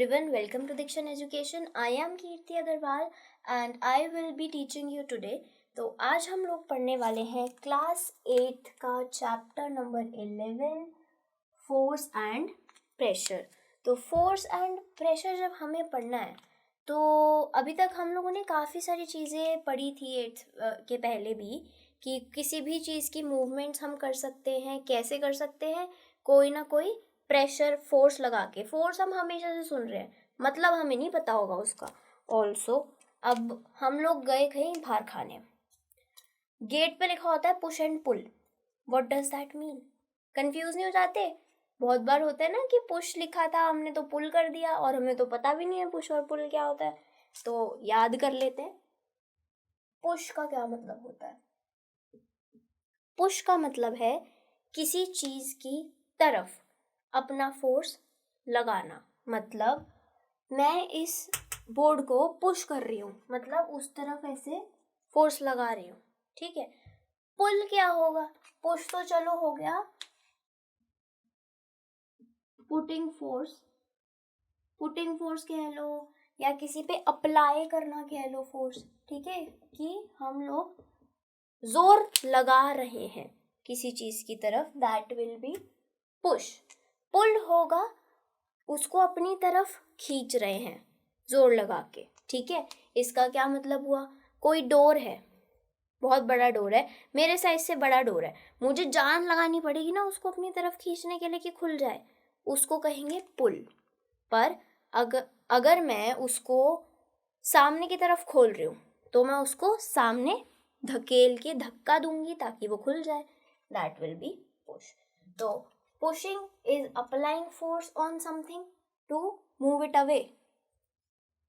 everyone, welcome to Dikshan Education. I am Kirti Agarwal and I will be teaching you today. तो आज हम लोग पढ़ने वाले हैं क्लास 8 का chapter number 11 force and pressure. तो फोर्स एंड प्रेशर जब हमें पढ़ना है तो अभी तक हम लोगों ने काफ़ी सारी चीज़ें पढ़ी थी 8th के पहले भी कि किसी भी चीज़ की मूवमेंट्स हम कर सकते हैं, कैसे कर सकते हैं, कोई ना कोई प्रेशर फोर्स लगा के। फोर्स हम हमेशा से सुन रहे हैं, मतलब हमें नहीं पता होगा उसका। ऑल्सो अब हम लोग गए कहीं बाहर खाने, गेट पे लिखा होता है push and pull. What does that mean? Confuse नहीं हो जाते? बहुत बार होता है ना कि पुश लिखा था हमने तो पुल कर दिया और हमें तो पता भी नहीं है पुश और पुल क्या होता है। तो याद कर लेते हैं, पुश का क्या मतलब होता है। पुश का मतलब है किसी चीज की तरफ अपना फोर्स लगाना। मतलब मैं इस बोर्ड को पुश कर रही हूँ, मतलब उस तरफ ऐसे फोर्स लगा रही हूँ, ठीक है। पुल क्या होगा? पुश तो चलो हो गया, पुटिंग फोर्स कह लो या किसी पे अप्लाई करना कह लो फोर्स, ठीक है, कि हम लोग जोर लगा रहे हैं किसी चीज की तरफ, दैट विल बी पुश। पुल होगा उसको अपनी तरफ खींच रहे हैं जोर लगा के, ठीक है। इसका क्या मतलब हुआ? कोई डोर है, बहुत बड़ा डोर है, मेरे साइज से बड़ा डोर है, मुझे जान लगानी पड़ेगी ना उसको अपनी तरफ खींचने के लिए कि खुल जाए, उसको कहेंगे पुल। पर अगर मैं उसको सामने की तरफ खोल रही हूँ तो मैं उसको सामने धकेल के धक्का दूंगी ताकि वो खुल जाए, दैट विल बी पुश। तो pushing is applying force on something to move it away.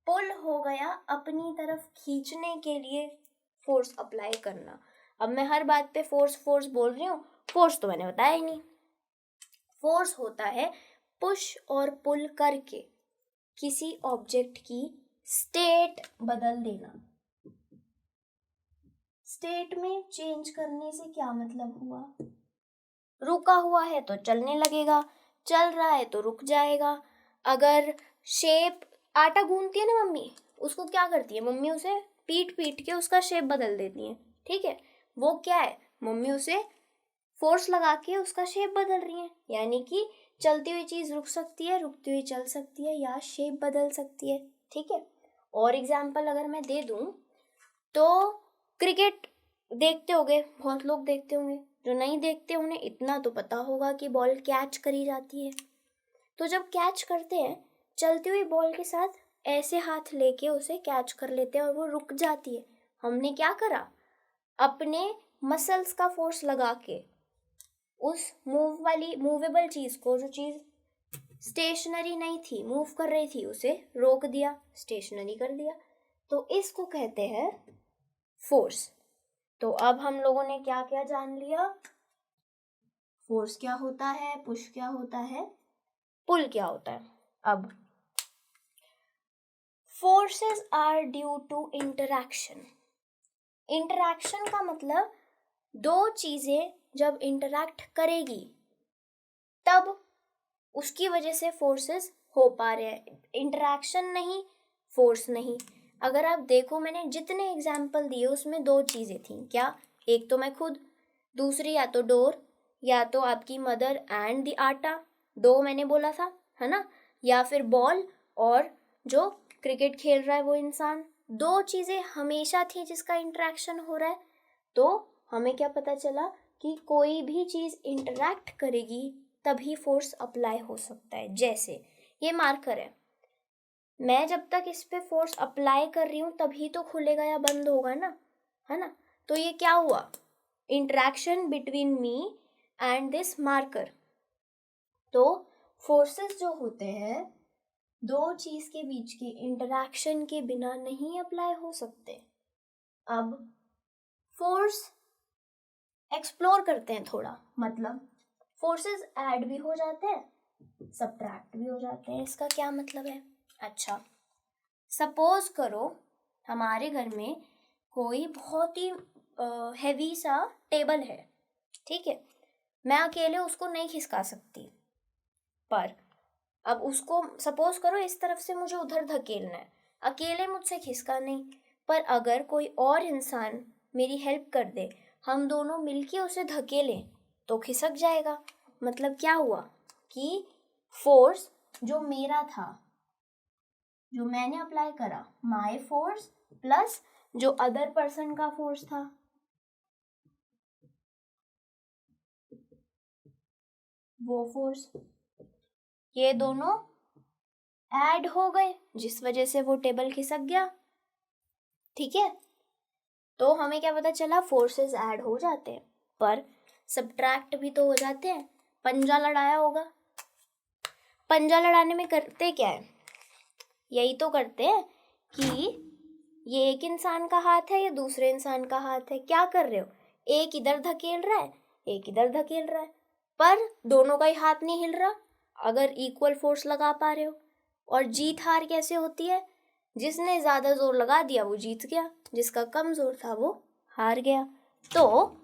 Pull हो गया अपनी तरफ खींचने के लिए फोर्स अप्लाई करना। अब मैं हर बात पे फोर्स बोल रही हूँ, फोर्स तो मैंने बताया ही नहीं। फोर्स होता है पुश और पुल करके किसी ऑब्जेक्ट की स्टेट बदल देना। स्टेट में चेंज करने से क्या मतलब हुआ? रुका हुआ है तो चलने लगेगा, चल रहा है तो रुक जाएगा। अगर शेप, आटा गूंथती है ना मम्मी, उसको क्या करती है मम्मी? उसे पीट के उसका शेप बदल देती है, ठीक है। वो क्या है? मम्मी उसे फोर्स लगा के उसका शेप बदल रही है, यानी कि चलती हुई चीज रुक सकती है, रुकती हुई चल सकती है या शेप बदल सकती है, ठीक है। और एग्जाम्पल अगर मैं दे दूं तो क्रिकेट देखते होंगे, बहुत लोग देखते होंगे, जो नहीं देखते उन्हें इतना तो पता होगा कि बॉल कैच करी जाती है। तो जब कैच करते हैं चलती हुई बॉल के साथ ऐसे हाथ लेके उसे कैच कर लेते हैं और वो रुक जाती है। हमने क्या करा? अपने मसल्स का फोर्स लगा के उस मूवेबल चीज को, जो चीज स्टेशनरी नहीं थी, मूव कर रही थी, उसे रोक दिया, स्टेशनरी कर दिया। तो इसको कहते हैं फोर्स। तो अब हम लोगों ने क्या क्या जान लिया? फोर्स क्या होता है, पुश क्या होता है, पुल क्या होता है। अब forces are due to interaction. Interaction का मतलब दो चीजें जब इंटरैक्ट करेगी तब उसकी वजह से फोर्सेस हो पा रहे हैं। इंटरैक्शन नहीं, फोर्स नहीं। अगर आप देखो, मैंने जितने एग्जाम्पल दिए उसमें दो चीजें थी। क्या? एक तो मैं खुद, दूसरी या तो डोर, या तो आपकी मदर एंड द आटा, दो मैंने बोला था, है ना, या फिर बॉल और जो क्रिकेट खेल रहा है वो इंसान। दो चीजें हमेशा थी जिसका इंटरेक्शन हो रहा है। तो हमें क्या पता चला कि कोई भी चीज इंटरैक्ट करेगी तभी फोर्स अप्लाई हो सकता है। जैसे ये मार्कर है, मैं जब तक इस पे फोर्स अप्लाई कर रही हूँ तभी तो खुलेगा या बंद होगा ना, है ना। तो ये क्या हुआ? Interaction between me and this marker. तो फोर्सेस जो होते हैं दो चीज के बीच के इंटरेक्शन के बिना नहीं अप्लाई हो सकते। अब फोर्स एक्सप्लोर करते हैं थोड़ा, मतलब फोर्सेस ऐड भी हो जाते हैं, सब्ट्रैक्ट भी हो जाते हैं। इसका क्या मतलब है? अच्छा, सपोज करो हमारे घर में कोई बहुत ही हैवी सा टेबल है, ठीक है। मैं अकेले उसको नहीं खिसका सकती, पर अब उसको सपोज करो इस तरफ से मुझे उधर धकेलना है, अकेले मुझसे खिसका नहीं, पर अगर कोई और इंसान मेरी हेल्प कर दे, हम दोनों मिलके उसे धकेलें तो खिसक जाएगा। मतलब क्या हुआ कि फोर्स जो मेरा था, जो मैंने अप्लाई करा, माय फोर्स प्लस जो अदर पर्सन का फोर्स था, वो फोर्स, ये दोनों ऐड हो गए, जिस वजह से वो टेबल खिसक गया। ठीक है, तो हमें क्या पता चला, फोर्सेस ऐड हो जाते हैं पर सब्ट्रैक्ट भी तो हो जाते हैं। पंजा लड़ाया होगा, पंजा लड़ाने में करते क्या है, यही तो करते हैं कि ये एक इंसान का हाथ है, ये दूसरे इंसान का हाथ है, क्या कर रहे हो, एक इधर धकेल रहा है, एक इधर धकेल रहा है, पर दोनों का ही हाथ नहीं हिल रहा अगर इक्वल फोर्स लगा पा रहे हो। और जीत हार कैसे होती है, जिसने ज़्यादा जोर लगा दिया वो जीत गया, जिसका कम जोर था वो हार गया। तो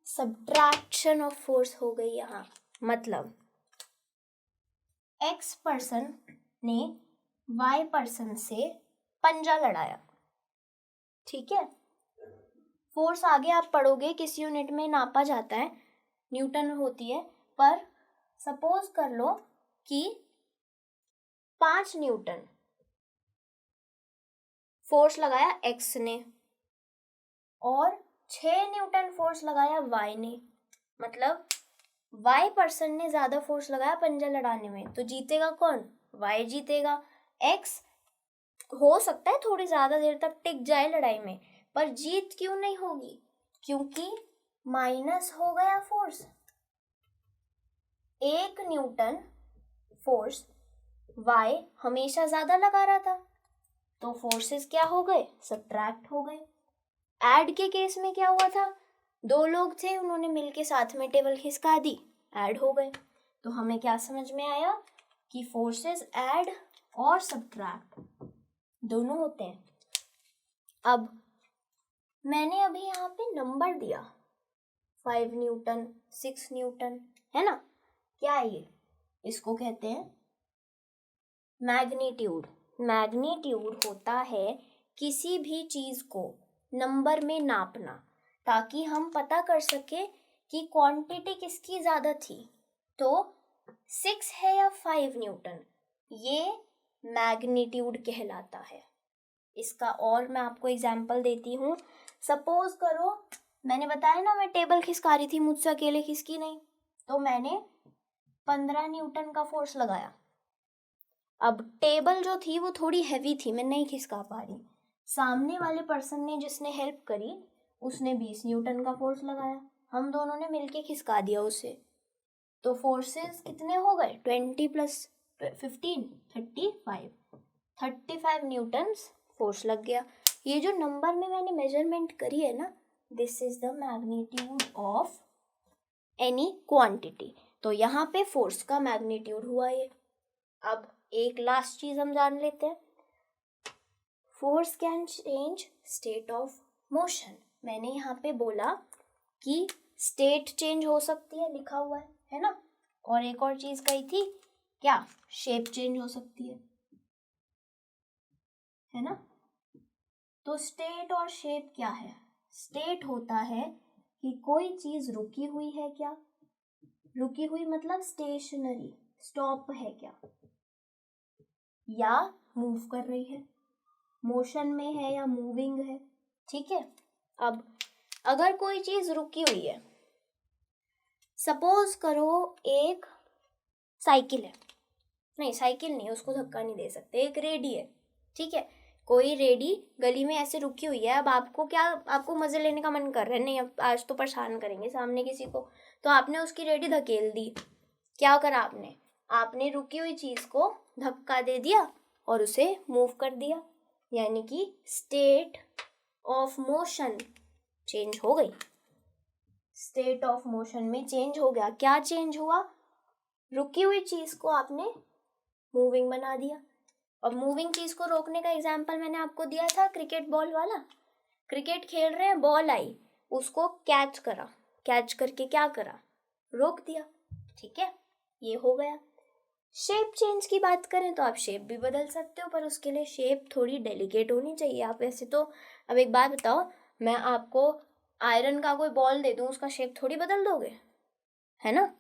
सब्ट्रैक्शन ऑफ फोर्स हो गई यहाँ। मतलब एक्स पर्सन ने वाई पर्सन से पंजा लड़ाया, ठीक है। फोर्स आगे आप पढ़ोगे किस यूनिट में नापा जाता है, न्यूटन होती है, पर सपोज कर लो कि 5 न्यूटन फोर्स लगाया एक्स ने और 6 न्यूटन फोर्स लगाया वाई ने। मतलब वाई पर्सन ने ज्यादा फोर्स लगाया पंजा लड़ाने में, तो जीतेगा कौन, वाई जीतेगा। एक्स हो सकता है थोड़ी ज्यादा देर तक टिक जाए लड़ाई में, पर जीत क्यों नहीं होगी, क्योंकि माइनस हो गया फोर्स। 1 न्यूटन फोर्स वाई हमेशा ज्यादा लगा रहा था, तो फोर्सेस क्या हो गए, सब्ट्रैक्ट हो गए। ऐड के केस में क्या हुआ था, 2 लोग थे, उन्होंने मिलके साथ में टेबल खिसका दी, ऐड हो गए। तो हमें क्या समझ में आया कि फोर्सेस ऐड और सब्ट्रैक्ट दोनों होते हैं। अब मैंने अभी यहाँ पे नंबर दिया 5 न्यूटन, 6 न्यूटन, है ना, क्या है ये, इसको कहते हैं मैग्नीट्यूड। मैग्नीट्यूड होता है किसी भी चीज को नंबर में नापना, ताकि हम पता कर सके कि क्वांटिटी किसकी ज्यादा थी। तो 6 है या 5 न्यूटन, ये मैग्नीट्यूड कहलाता है। इसका और मैं आपको एग्जांपल देती हूँ। सपोज करो मैंने बताया ना मैं टेबल खिसका रही थी, मुझसे अकेले खिसकी नहीं, तो मैंने 15 न्यूटन का फोर्स लगाया। अब टेबल जो थी वो थोड़ी हैवी थी, मैं नहीं खिसका पा रही। सामने वाले पर्सन ने जिसने हेल्प करी उसने 20 न्यूटन का फोर्स लगाया, हम दोनों ने मिलके खिसका दिया उसे। तो फोर्सेस कितने हो गए, 20 प्लस 15 35 न्यूटन फोर्स लग गया। ये जो नंबर में मैंने मेजरमेंट करी है ना, this is the magnitude of any quantity. तो यहाँ पे फोर्स का मैग्नीट्यूड हुआ ये। अब एक लास्ट चीज हम जान लेते हैं, force can change state of motion. मैंने यहाँ पे बोला कि स्टेट चेंज हो सकती है, लिखा हुआ है ना, और एक और चीज कही थी क्या, शेप चेंज हो सकती है ना। तो स्टेट और शेप क्या है, स्टेट होता है कि कोई चीज रुकी हुई है क्या, रुकी हुई मतलब स्टेशनरी, स्टॉप है क्या, या मूव कर रही है, मोशन में है या मूविंग है। ठीक है, अब अगर कोई चीज रुकी हुई है, सपोज करो एक साइकिल है, नहीं साइकिल नहीं, उसको धक्का नहीं दे सकते, एक रेडी है, ठीक है, कोई रेडी गली में ऐसे रुकी हुई है। अब आपको क्या, आपको मजे लेने का मन कर रहा है, नहीं अब आज तो परेशान करेंगे सामने किसी को, तो आपने उसकी रेडी धकेल दी। क्या करा आपने, आपने रुकी हुई चीज को धक्का दे दिया और उसे मूव कर दिया, यानी कि स्टेट ऑफ मोशन चेंज हो गई। स्टेट ऑफ मोशन में चेंज हो गया, क्या चेंज हुआ, रुकी हुई चीज को आपने मूविंग बना दिया। और मूविंग चीज को रोकने का एग्जाम्पल मैंने आपको दिया था क्रिकेट बॉल वाला। क्रिकेट खेल रहे हैं, बॉल आई, उसको कैच करा, कैच करके क्या करा, रोक दिया। ठीक है, ये हो गया। शेप चेंज की बात करें तो आप शेप भी बदल सकते हो, पर उसके लिए शेप थोड़ी डेलिकेट होनी चाहिए। आप ऐसे तो, अब एक बात बताओ, मैं आपको आयरन का कोई बॉल दे दूं, उसका शेप थोड़ी बदल दोगे, है ना।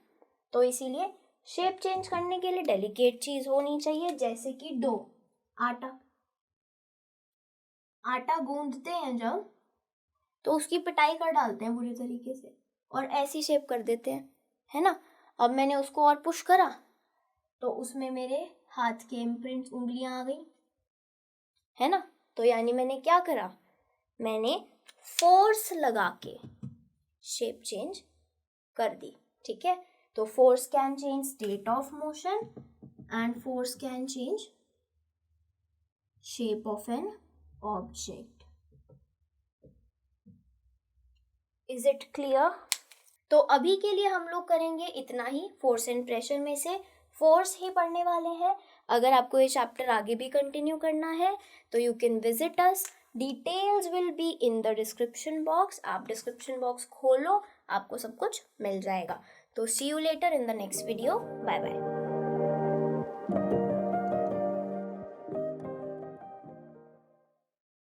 तो इसीलिए शेप चेंज करने के लिए डेलिकेट चीज होनी चाहिए, जैसे कि डो, आटा। आटा गूंदते हैं जब, तो उसकी पिटाई कर डालते हैं बुरी तरीके से और ऐसी शेप कर देते हैं, है ना। अब मैंने उसको और पुश करा तो उसमें मेरे हाथ के इम्प्रिंट्स, उंगलियां आ गई, है ना। तो यानी मैंने क्या करा, मैंने फोर्स लगा के शेप चेंज कर दी, ठीक है। तो force can change state of motion and force can change shape of an object. Is it clear? तो अभी के लिए हम लोग करेंगे इतना ही। फोर्स एंड प्रेशर में से फोर्स ही पढ़ने वाले हैं। अगर आपको ये चैप्टर आगे भी कंटिन्यू करना है तो you can visit us. Details will be in the description box. आप डिस्क्रिप्शन बॉक्स खोलो, आपको सब कुछ मिल जाएगा। तो see you later in the next video. Bye bye.